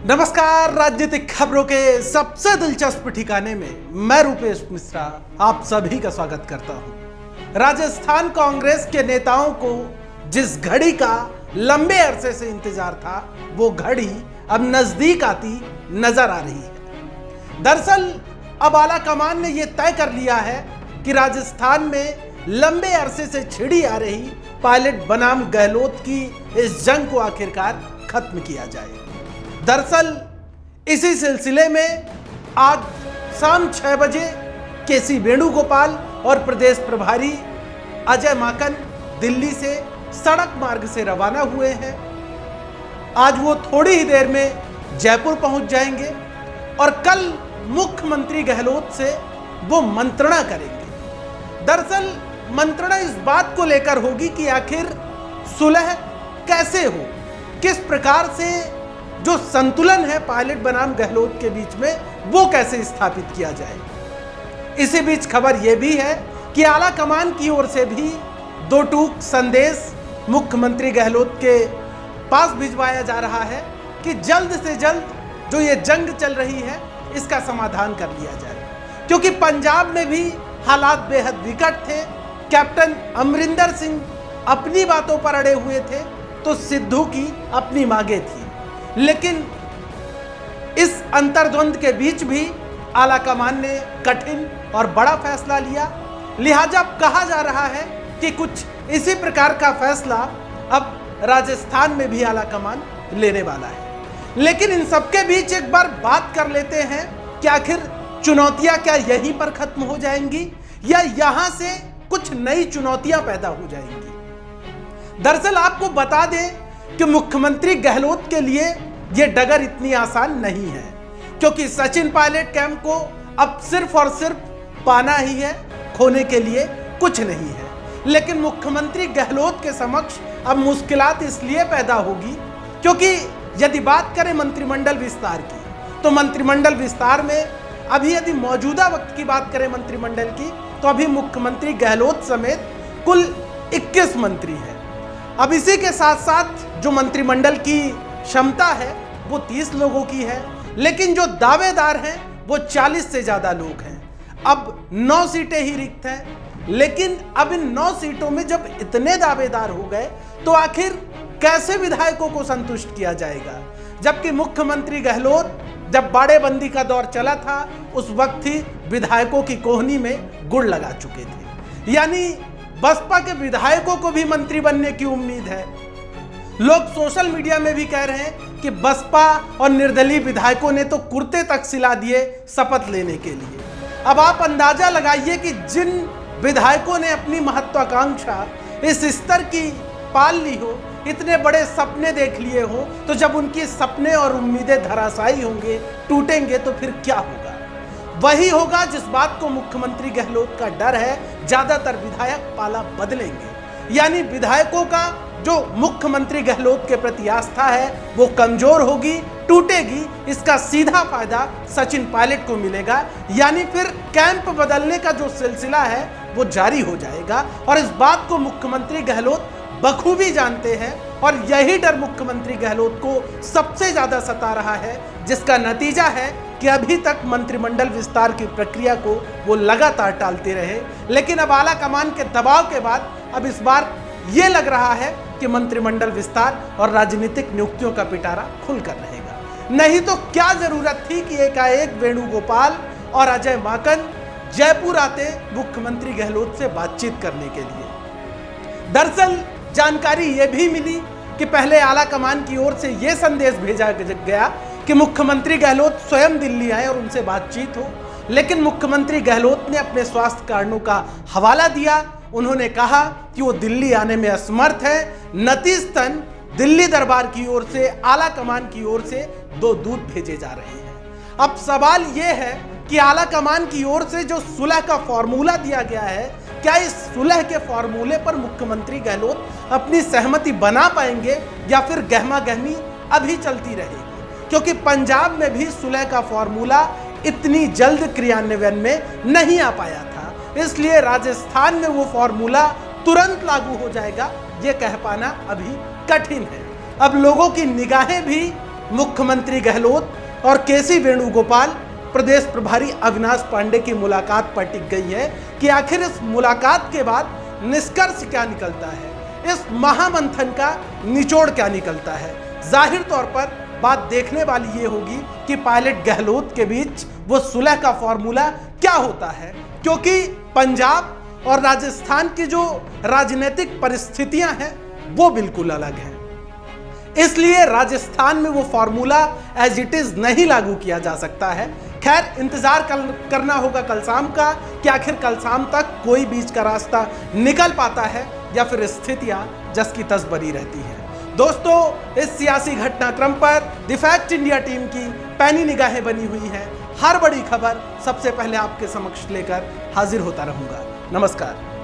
नमस्कार। राजनीतिक खबरों के सबसे दिलचस्प ठिकाने में मैं रूपेश मिश्रा आप सभी का स्वागत करता हूं। राजस्थान कांग्रेस के नेताओं को जिस घड़ी का लंबे अरसे से इंतजार था वो घड़ी अब नजदीक आती नजर आ रही है। दरअसल अब आला कमान ने यह तय कर लिया है कि राजस्थान में लंबे अरसे से छिड़ी आ रही पायलट बनाम गहलोत की इस जंग को आखिरकार खत्म किया जाए। दरअसल इसी सिलसिले में आज शाम 6 बजे केसी वेणुगोपाल और प्रदेश प्रभारी अजय माकन दिल्ली से सड़क मार्ग से रवाना हुए हैं। आज वो थोड़ी ही देर में जयपुर पहुंच जाएंगे और कल मुख्यमंत्री गहलोत से वो मंत्रणा करेंगे। दरअसल मंत्रणा इस बात को लेकर होगी कि आखिर सुलह कैसे हो, किस प्रकार से जो संतुलन है पायलट बनाम गहलोत के बीच में वो कैसे स्थापित किया जाए। इसी बीच खबर यह भी है कि आला कमान की ओर से भी दो टूक संदेश मुख्यमंत्री गहलोत के पास भिजवाया जा रहा है कि जल्द से जल्द जो ये जंग चल रही है इसका समाधान कर लिया जाए, क्योंकि पंजाब में भी हालात बेहद विकट थे। कैप्टन अमरिंदर सिंह अपनी बातों पर अड़े हुए थे तो सिद्धू की अपनी मांगे थी, लेकिन इस अंतर्द्वंद के बीच भी आला कमान ने कठिन और बड़ा फैसला लिया। लिहाजा कहा जा रहा है कि कुछ इसी प्रकार का फैसला अब राजस्थान में भी आला कमान लेने वाला है। लेकिन इन सबके बीच एक बार बात कर लेते हैं कि आखिर चुनौतियां क्या यहीं पर खत्म हो जाएंगी या यहां से कुछ नई चुनौतियां पैदा हो जाएंगी। दरअसल आपको बता दें कि मुख्यमंत्री गहलोत के लिए यह डगर इतनी आसान नहीं है, क्योंकि सचिन पायलट कैंप को अब सिर्फ और सिर्फ पाना ही है, खोने के लिए कुछ नहीं है। लेकिन मुख्यमंत्री गहलोत के समक्ष अब मुश्किलात इसलिए पैदा होगी क्योंकि यदि बात करें मंत्रिमंडल विस्तार की तो मंत्रिमंडल विस्तार में अभी यदि मौजूदा वक्त की बात करें मंत्रिमंडल की तो अभी मुख्यमंत्री गहलोत समेत कुल 21 मंत्री हैं। अब इसी के साथ साथ जो मंत्रिमंडल की क्षमता है वो 30 लोगों की है, लेकिन जो दावेदार हैं वो 40 से ज्यादा लोग हैं। अब 9 सीटें ही रिक्त हैं, लेकिन अब इन 9 सीटों में जब इतने दावेदार हो गए तो आखिर कैसे विधायकों को संतुष्ट किया जाएगा। जबकि मुख्यमंत्री गहलोत जब बाड़ेबंदी का दौर चला था उस वक्त ही विधायकों की कोहनी में गुड़ लगा चुके थे, यानी बसपा के विधायकों को भी मंत्री बनने की उम्मीद है। लोग सोशल मीडिया में भी कह रहे हैं कि बसपा और निर्दलीय विधायकों ने तो कुर्ते तक सिला दिए शपथ लेने के लिए। अब आप अंदाजा लगाइए कि जिन विधायकों ने अपनी महत्वाकांक्षा इस स्तर की पाल ली हो, इतने बड़े सपने देख लिए हो, तो जब उनकी सपने और उम्मीदें धराशायी होंगे, टूटेंगे, तो फिर क्या होगा? वही होगा जिस बात को मुख्यमंत्री गहलोत का डर है। ज्यादातर विधायक पाला बदलेंगे, यानी विधायकों का जो मुख्यमंत्री गहलोत के प्रति आस्था है वो कमजोर होगी, टूटेगी। इसका सीधा फायदा सचिन पायलट को मिलेगा, यानी फिर कैंप बदलने का जो सिलसिला है वो जारी हो जाएगा। और इस बात को मुख्यमंत्री गहलोत बखूबी जानते हैं और यही डर मुख्यमंत्री गहलोत को सबसे ज्यादा सता रहा है, जिसका नतीजा है कि अभी तक मंत्रिमंडल विस्तार की प्रक्रिया को वो लगातार टालते रहे। लेकिन अब आला कमान के दबाव के बाद अब इस बार ये लग रहा है कि मंत्रिमंडल विस्तार और राजनीतिक नियुक्तियों का पिटारा खुलकर रहेगा। नहीं तो क्या जरूरत थी कि एकाएक वेणुगोपाल और अजय माकन जयपुर आते मुख्यमंत्री गहलोत से बातचीत करने के लिए। दरअसल जानकारी यह भी मिली कि पहले आला कमान की ओर से यह संदेश भेजा गया कि मुख्यमंत्री गहलोत स्वयं दिल्ली आए और उनसे बातचीत हो, लेकिन मुख्यमंत्री गहलोत ने अपने स्वास्थ्य कारणों का हवाला दिया। उन्होंने कहा कि वो दिल्ली आने में असमर्थ है। नतीजतन दिल्ली दरबार की ओर से आला कमान की ओर से 2 दूत भेजे जा रहे हैं। अब सवाल यह है कि आला कमान की ओर से जो सुलह का फॉर्मूला दिया गया है, क्या इस सुलह के फॉर्मूले पर मुख्यमंत्री गहलोत अपनी सहमति बना पाएंगे या फिर गहमा गहमी अभी चलती रहेगी? क्योंकि पंजाब में भी सुलह का फॉर्मूला इतनी जल्द क्रियान्वयन में नहीं आ पाया था, इसलिए राजस्थान में वो फॉर्मूला तुरंत लागू हो जाएगा ये कह पाना अभी कठिन है। अब लोगों की निगाहें भी मुख्यमंत्री गहलोत और केसी वेणुगोपाल प्रदेश प्रभारी अविनाश पांडे की मुलाकात पर टिक गई है कि आखिर इस मुलाकात के बाद निष्कर्ष क्या निकलता है, इस महामंथन का निचोड़ क्या निकलता है। जाहिर तौर पर बात देखने वाली ये होगी कि पायलट गहलोत के बीच वो सुलह का फॉर्मूला क्या होता है, क्योंकि पंजाब और राजस्थान की जो राजनीतिक परिस्थितियां हैं वो बिल्कुल अलग हैं। इसलिए राजस्थान में वो फॉर्मूला एज इट इज नहीं लागू किया जा सकता है। खैर, इंतजार करना होगा कल शाम का कि आखिर कल शाम तक कोई बीच का रास्ता निकल पाता है या फिर स्थितियां जस की तस बनी रहती है। दोस्तों, इस सियासी घटनाक्रम पर द फैक्ट इंडिया टीम की पैनी निगाहें बनी हुई हैं। हर बड़ी खबर सबसे पहले आपके समक्ष लेकर हाजिर होता रहूंगा। नमस्कार।